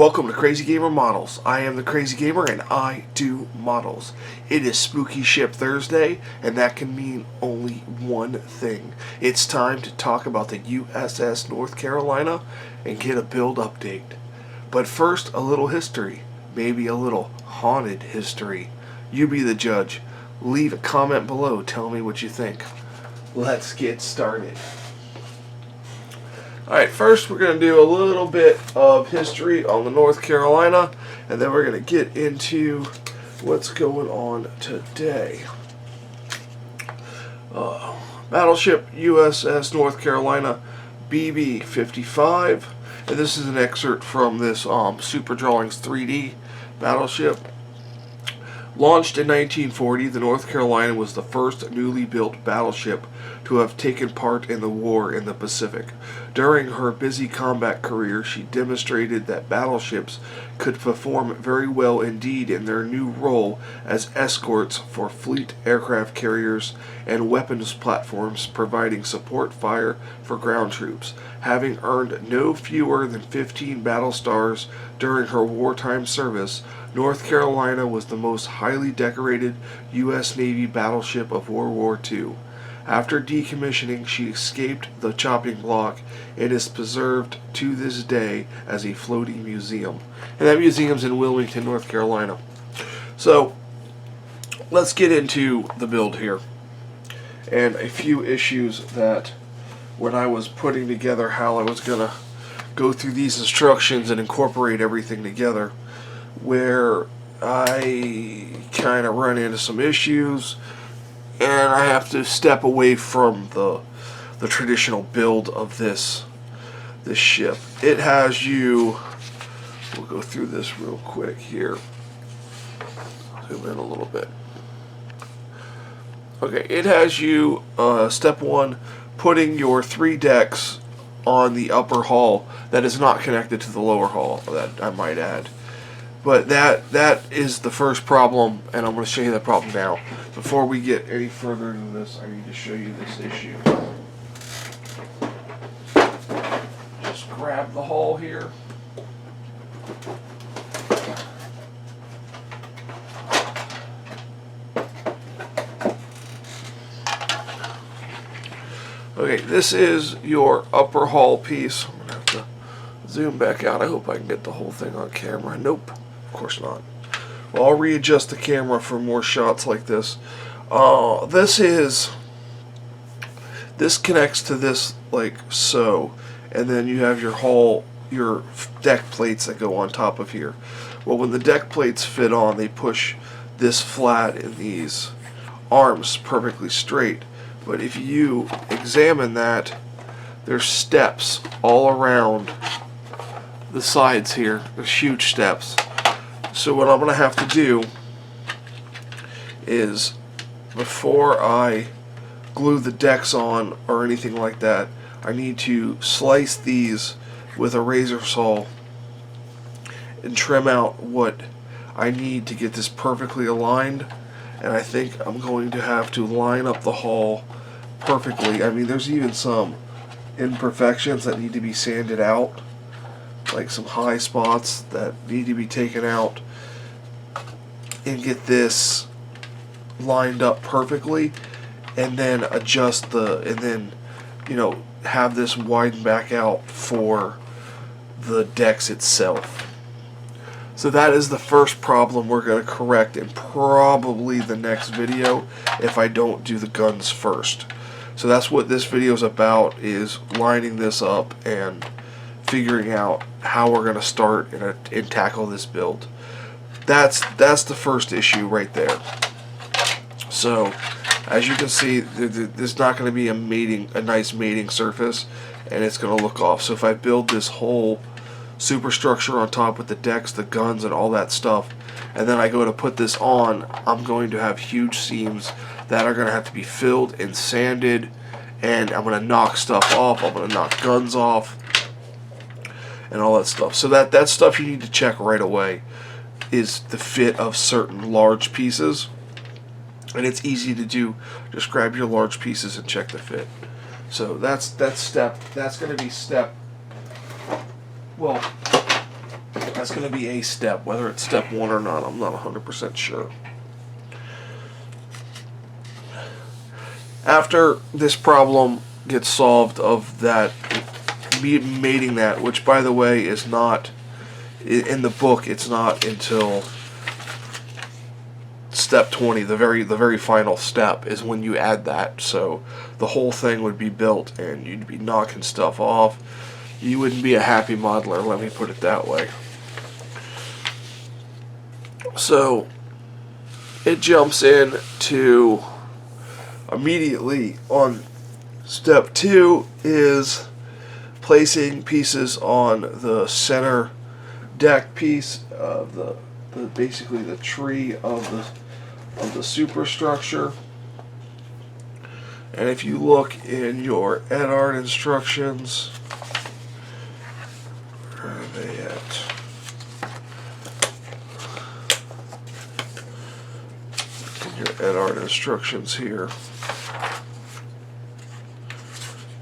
Welcome to Crazy Gamer Models. I am the Crazy Gamer and I do models. It is Spooky Ship Thursday, and that can mean only one thing. It's time to talk about the USS North Carolina and get a build update. But first, a little history. Maybe a little haunted history. You be the judge. Leave a comment below. Tell me what you think. Let's get started. Alright, first we're going to do a little bit of history on the North Carolina, and then we're going to get into what's going on today. Battleship USS North Carolina BB-55, and this is an excerpt from this Super Drawings 3D battleship. Launched in 1940, the North Carolina was the first newly built battleship to have taken part in the war in the Pacific. During her busy combat career, she demonstrated that battleships could perform very well indeed in their new role as escorts for fleet aircraft carriers and weapons platforms, providing support fire for ground troops. Having earned no fewer than 15 battle stars during her wartime service, North Carolina was the most highly decorated U.S. Navy battleship of World War II. After decommissioning, she escaped the chopping block and is preserved to this day as a floating museum. And that museum's in Wilmington, North Carolina. So, let's get into the build here. And a few issues that, when I was putting together how I was going to go through these instructions and incorporate everything together, where I kind of run into some issues, and I have to step away from the traditional build of this ship. It has you, we'll go through this real quick here, zoom in a little bit. Okay, it has you, step one, putting your 3 decks on the upper hull that is not connected to the lower hull, that I might add. But that is the first problem, and I'm going to show you that problem now. Before we get any further into this, I need to show you this issue. Just grab the hull here. Okay, this is your upper hull piece. I'm going to have to zoom back out. I hope I can get the whole thing on camera. Nope. Of course not. Well, I'll readjust the camera for more shots like this. This connects to this like so, and then you have your hull, your deck plates that go on top of here. Well, when the deck plates fit on, they push this flat in these arms perfectly straight. But if you examine that, there's steps all around the sides here. There's huge steps. So what I'm going to have to do is, before I glue the decks on or anything like that, I need to slice these with a razor saw and trim out what I need to get this perfectly aligned. And I think I'm going to have to line up the hull perfectly. I mean, there's even some imperfections that need to be sanded out, like some high spots that need to be taken out, and get this lined up perfectly, and then adjust and then, you know, have this widen back out for the decks itself. So that is the first problem we're going to correct in probably the next video if I don't do the guns first. So that's what this video is about, is lining this up and figuring out how we're going to start and tackle this build. That's the first issue right there. So as you can see, there's not going to be a nice mating surface, and it's going to look off. So if I build this whole superstructure on top with the decks, the guns, and all that stuff, and then I go to put this on, I'm going to have huge seams that are going to have to be filled and sanded, and I'm going to knock stuff off. I'm going to knock guns off and all that stuff. So that stuff you need to check right away is the fit of certain large pieces, and it's easy to do. Just grab your large pieces and check the fit. So that's going to be step, well, That's going to be a step. Whether it's step 1 or not, I'm not 100% sure. After this problem gets solved of that, mating that, which by the way is not, in the book, it's not until step 20, the very final step, is when you add that. So the whole thing would be built and you'd be knocking stuff off. You wouldn't be a happy modeler, let me put it that way. So it jumps in to immediately on step 2 is placing pieces on the center deck piece of the basically the tree of the superstructure. And if you look in your ed.art instructions, where are they at? In your ed.art instructions here.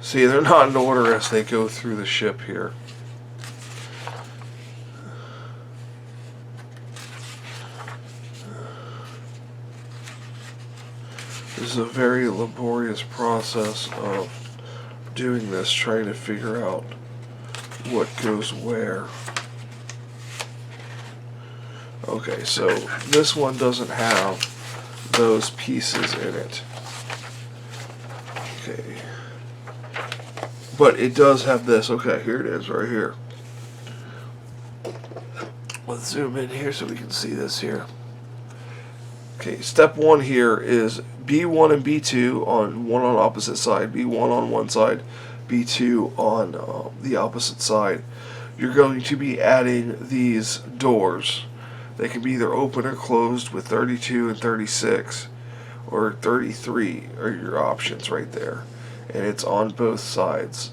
See, they're not in order as they go through the ship here. This is a very laborious process of doing this, trying to figure out what goes where. Okay, so this one doesn't have those pieces in it. Okay. But it does have this. Okay, here it is right here. Let's zoom in here so we can see this here. Okay, step 1 here is B1 and B2 on one on opposite side, B1 on one side, B2 on the opposite side. You're going to be adding these doors. They can be either open or closed with 32 and 36, or 33 are your options right there. And it's on both sides.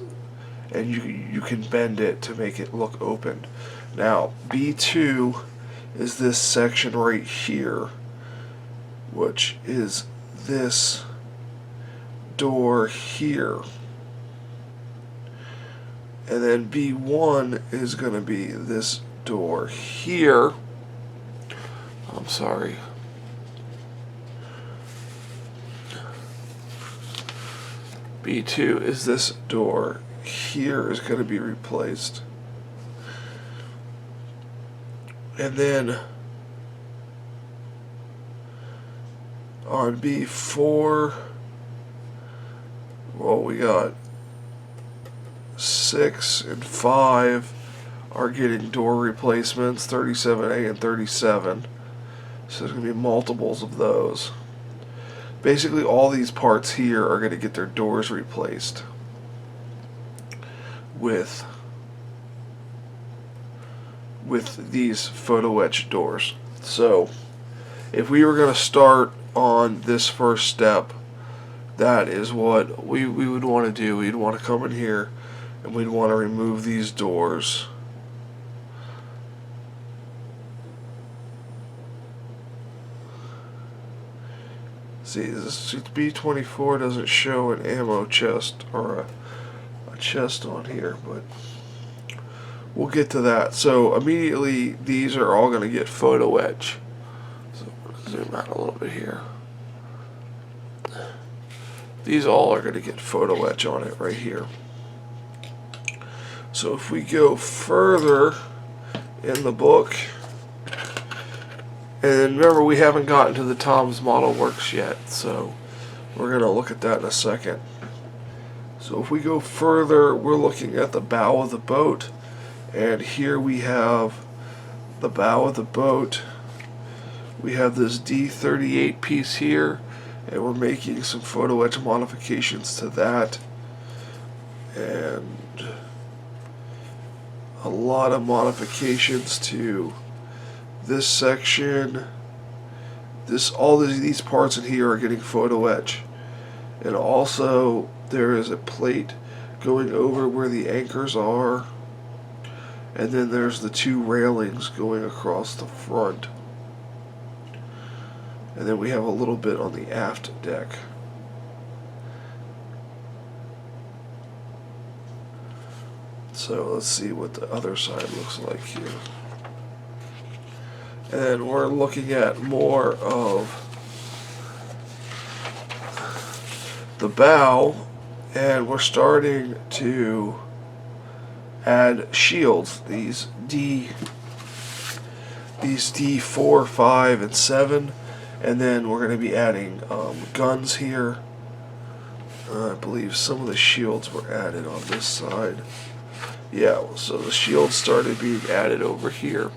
And you can bend it to make it look open. Now, B2 is this section right here, which is this door here. And then B1 is going to be this door here. I'm sorry. B2 is this door here is going to be replaced. And then on B4, well, we got 6 and 5 are getting door replacements, 37A and 37. So there's going to be multiples of those. Basically, all these parts here are going to get their doors replaced with these photo etch doors. So if we were going to start on this first step, that is what we would want to do. We'd want to come in here and we'd want to remove these doors. See, this B24 doesn't show an ammo chest or a chest on here, but we'll get to that. So immediately these are all going to get photo etch. So zoom out a little bit here. These all are going to get photo etch on it right here. So if we go further in the book, and remember we haven't gotten to the Tom's Model Works yet, so we're going to look at that in a second. So if we go further, we're looking at the bow of the boat, and here we have the bow of the boat. We have this D38 piece here, and we're making some photo etch modifications to that, and a lot of modifications to this section. All these parts in here are getting photo etch, and also there is a plate going over where the anchors are, and then there's the 2 railings going across the front, and then we have a little bit on the aft deck. So let's see what the other side looks like here. And we're looking at more of the bow, and we're starting to add shields. These D4, 5, and 7, and then we're going to be adding guns here. I believe some of the shields were added on this side. Yeah, so the shields started being added over here.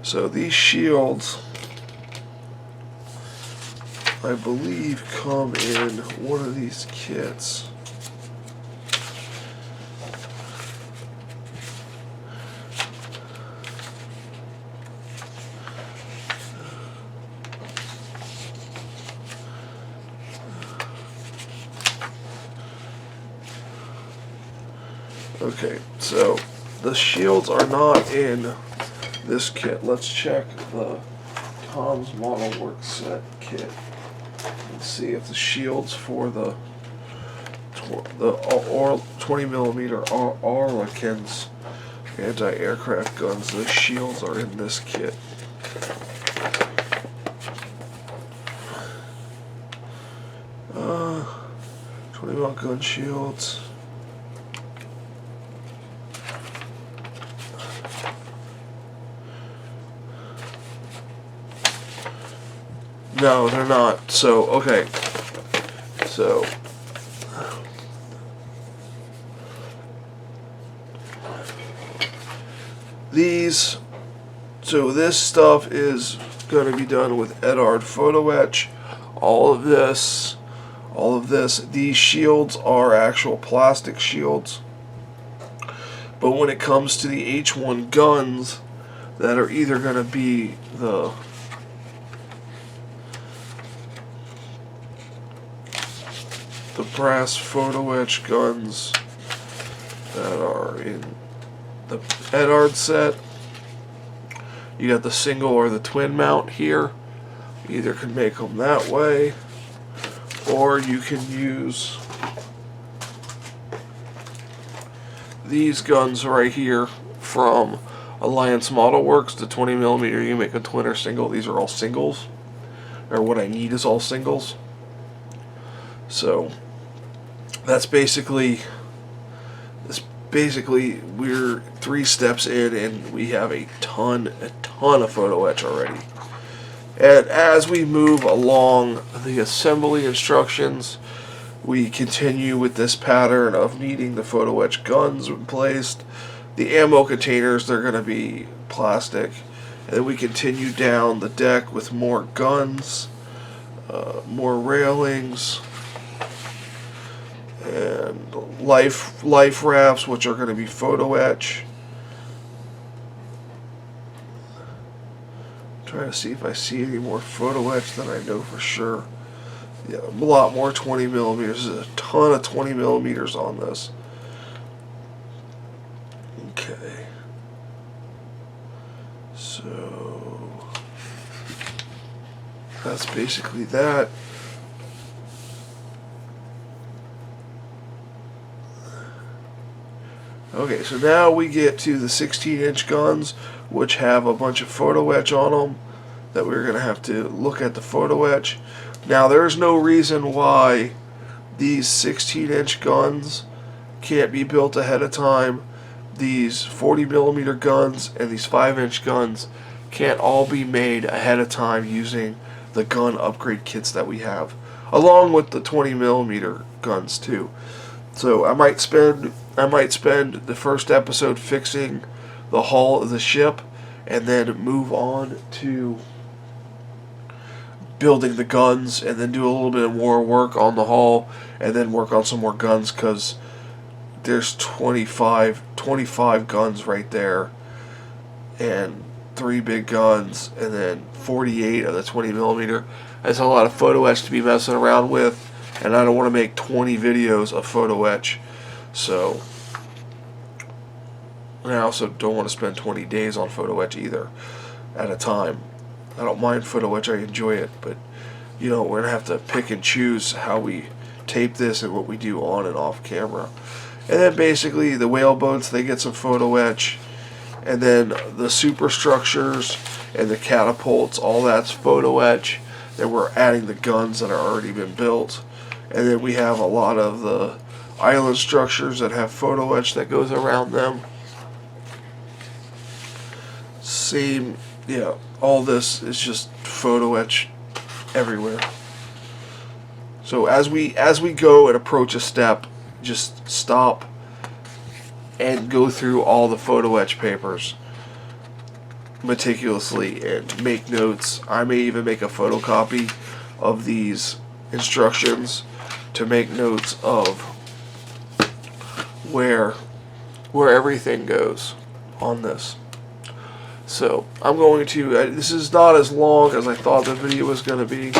So these shields, I believe, come in one of these kits. Okay, so the shields are not in this kit. Let's check the Tom's Model Works set kit and see if the shields for the 20mm Arlequins anti-aircraft guns, those shields are in this kit. Uh, 20mm gun shields. No, they're not. So, okay. So, this stuff is going to be done with Edard Photo Etch. All of this, these shields are actual plastic shields. But when it comes to the H1 guns, that are either going to be the brass photo etch guns that are in the Edard set. You got the single or the twin mount here. You either can make them that way, or you can use these guns right here from Alliance Model Works. The 20mm, you make a twin or single. These are all singles, or what I need is all singles. So that's basically we're 3 steps in and we have a ton of photo etch already. And as we move along the assembly instructions, we continue with this pattern of needing the photo etch guns placed. The ammo containers, they're going to be plastic. And then we continue down the deck with more guns, more railings, and life rafts, which are going to be photo etch. Trying to see if I see any more photo etch than I know for sure. Yeah, a lot more 20mm. There's a ton of 20mm on this. Okay. So that's basically that. Okay, so now we get to the 16-inch guns, which have a bunch of photo etch on them that we're going to have to look at the photo etch. Now, there's no reason why these 16-inch guns can't be built ahead of time. These 40mm guns and these 5-inch guns can't all be made ahead of time using the gun upgrade kits that we have, along with the 20mm guns too. So I might spend the first episode fixing the hull of the ship, and then move on to building the guns, and then do a little bit more work on the hull, and then work on some more guns, because there's 25 guns right there, and 3 big guns, and then 48 of the 20mm. That's a lot of photo etch to be messing around with, and I don't want to make 20 videos of photo etch. So, and I also don't want to spend 20 days on photo etch either at a time. I don't mind photo etch, I enjoy it, but you know, we're going to have to pick and choose how we tape this and what we do on and off camera. And then basically the whale boats, they get some photo etch, and then the superstructures and the catapults, all that's photo etch. Then we're adding the guns that are already been built. And then we have a lot of the island structures that have photo etch that goes around them. Same, yeah, all this is just photo etch everywhere. So as we go and approach a step, just stop and go through all the photo etch papers meticulously and make notes. I may even make a photocopy of these instructions to make notes of where everything goes on this. So I'm going to, this is not as long as I thought the video was going to be,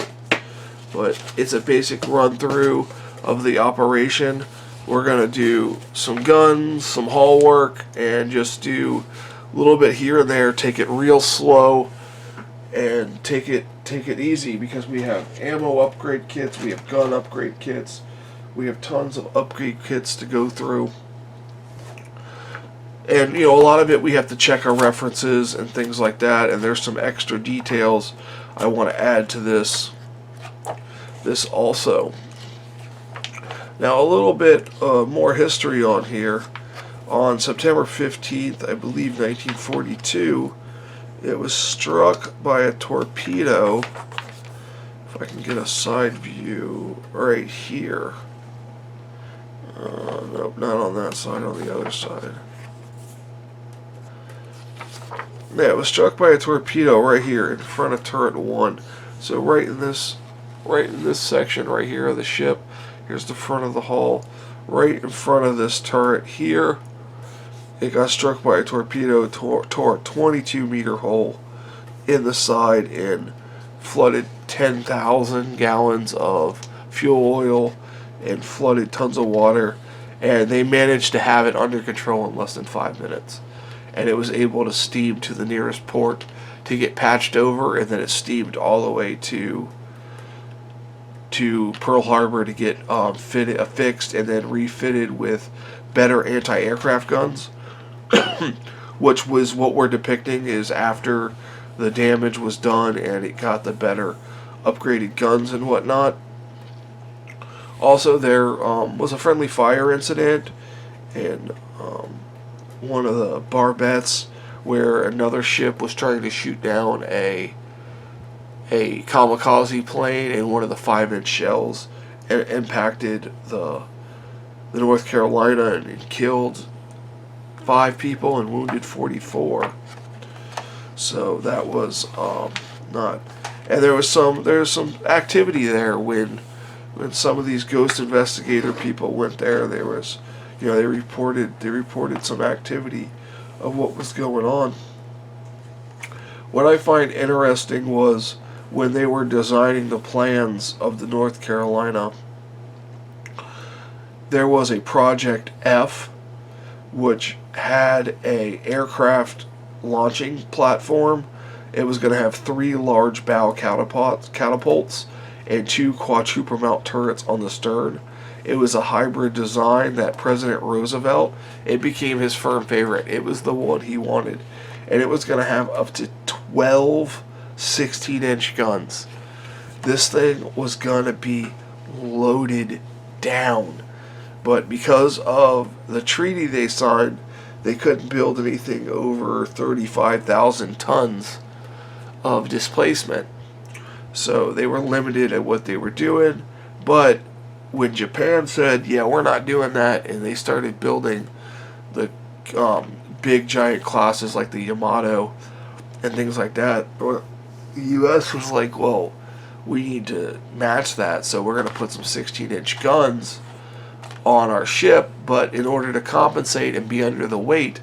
but it's a basic run through of the operation. We're going to do some guns, some hull work, and just do a little bit here and there, take it real slow and take it easy, because we have ammo upgrade kits, we have gun upgrade kits, we have tons of upgrade kits to go through. And, you know, a lot of it we have to check our references and things like that, and there's some extra details I want to add to this also. Now, a little bit more history on here. On September 15th, I believe 1942, it was struck by a torpedo. If I can get a side view right here. Nope, not on that side, on the other side. Yeah, it was struck by a torpedo right here in front of turret 1. So right in this section right here of the ship, here's the front of the hull. Right in front of this turret here, it got struck by a torpedo, tore a 22-meter hole in the side and flooded 10,000 gallons of fuel oil and flooded tons of water. And they managed to have it under control in less than 5 minutes. And it was able to steam to the nearest port to get patched over, and then it steamed all the way to Pearl Harbor to get fixed and then refitted with better anti-aircraft guns, which was what we're depicting is after the damage was done and it got the better upgraded guns and whatnot. Also, there was a friendly fire incident and one of the barbettes where another ship was trying to shoot down a kamikaze plane, and one of the 5-inch shells impacted the North Carolina and killed 5 people and wounded 44. So that was not. And there was some activity there when some of these ghost investigator people went there. There was, you know, they reported some activity of what was going on. What I find interesting was when they were designing the plans of the North Carolina, there was a Project F, which had a aircraft launching platform. It was going to have 3 large bow catapults and 2 quadruple mount turrets on the stern. It was a hybrid design that President Roosevelt, it became his firm favorite. It was the one he wanted. And it was going to have up to 12 16-inch guns. This thing was going to be loaded down. But because of the treaty they signed, they couldn't build anything over 35,000 tons of displacement. So they were limited at what they were doing. But when Japan said, yeah, we're not doing that, and they started building the big giant classes like the Yamato and things like that, the U.S. was like, well, we need to match that, so we're going to put some 16-inch guns on our ship. But in order to compensate and be under the weight,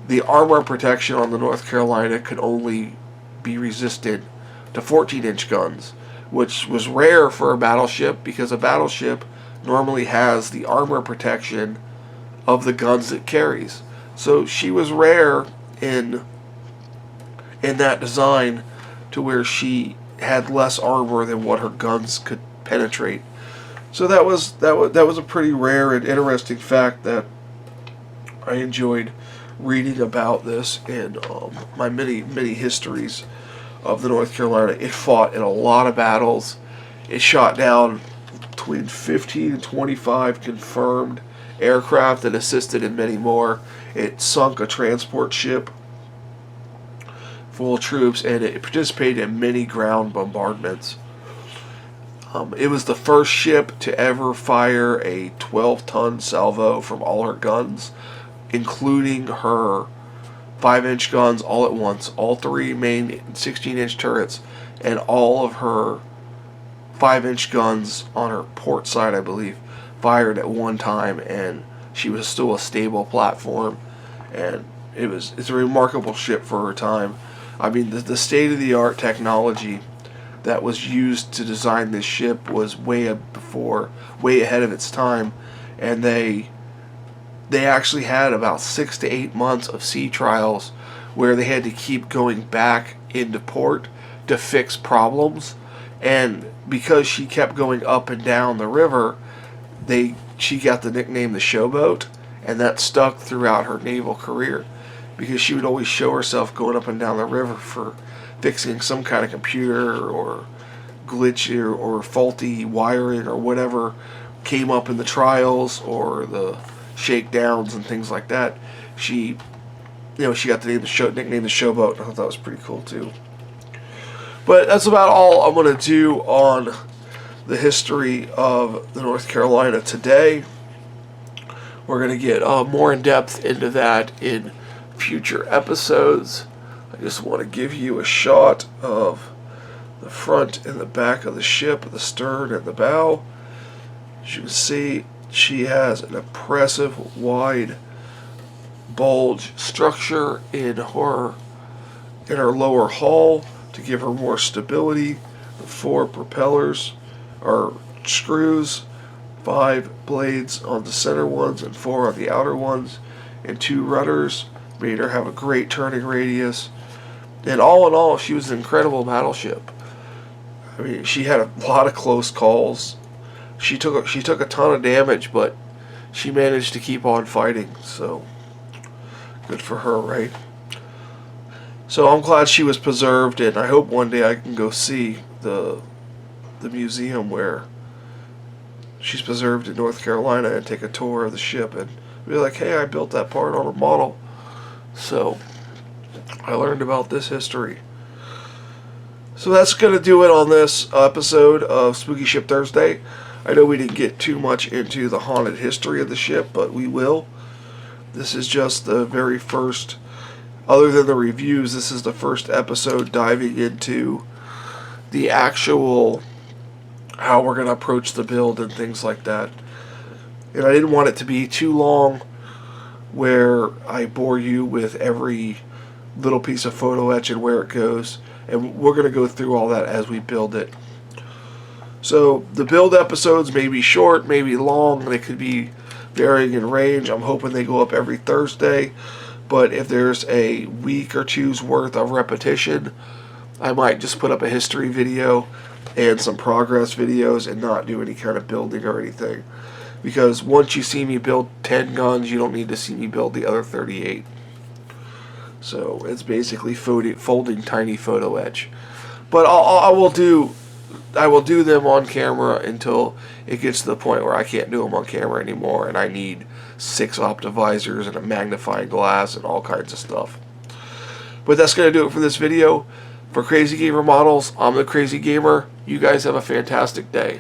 the armor protection on the North Carolina could only be resistant to 14-inch guns, which was rare for a battleship, because a battleship normally has the armor protection of the guns it carries. So she was rare in that design, to where she had less armor than what her guns could penetrate. So that was a pretty rare and interesting fact that I enjoyed reading about this in my many histories of the North Carolina. It fought in a lot of battles. It shot down between 15 and 25 confirmed aircraft and assisted in many more. It sunk a transport ship full of troops, and it participated in many ground bombardments. It was the first ship to ever fire a 12-ton salvo from all her guns, including her 5-inch guns all at once, all 3 main 16-inch turrets, and all of her 5-inch guns on her port side, I believe, fired at one time, and she was still a stable platform, and it's a remarkable ship for her time. I mean, the state-of-the-art technology that was used to design this ship was way ahead of its time, and they actually had about 6 to 8 months of sea trials where they had to keep going back into port to fix problems, and because she kept going up and down the river, she got the nickname the Showboat, and that stuck throughout her naval career, because she would always show herself going up and down the river for fixing some kind of computer or glitch or faulty wiring or whatever came up in the trials or the shakedowns and things like that. She got the nickname the Showboat. I thought that was pretty cool too. But that's about all I'm going to do on the history of the North Carolina today. We're going to get more in depth into that in future episodes. I just want to give you a shot of the front and the back of the ship, the stern and the bow. As you can see, she has an impressive wide bulge structure in her lower hull to give her more stability. The 4 propellers are screws, 5 blades on the center ones and 4 on the outer ones, and 2 rudders made her have a great turning radius. And all in all, she was an incredible battleship. I mean, she had a lot of close calls. She took a ton of damage, but she managed to keep on fighting. So good for her, right? So I'm glad she was preserved, and I hope one day I can go see the museum where she's preserved in North Carolina and take a tour of the ship and be like, hey, I built that part on a model. So I learned about this history. So that's going to do it on this episode of Spooky Ship Thursday. I know we didn't get too much into the haunted history of the ship, but we will. This is just the very first, other than the reviews, this is the first episode diving into the actual, how we're going to approach the build and things like that. And I didn't want it to be too long where I bore you with every little piece of photo etch and where it goes. And we're going to go through all that as we build it. So the build episodes may be short, may be long. They could be varying in range. I'm hoping they go up every Thursday. But if there's a week or two's worth of repetition, I might just put up a history video and some progress videos and not do any kind of building or anything. Because once you see me build 10 guns, you don't need to see me build the other 38. So it's basically folding tiny photo etch. But I will do them on camera until it gets to the point where I can't do them on camera anymore, and I need 6 optivisors and a magnifying glass and all kinds of stuff. But that's going to do it for this video. For Crazy Gamer Models, I'm the Crazy Gamer. You guys have a fantastic day.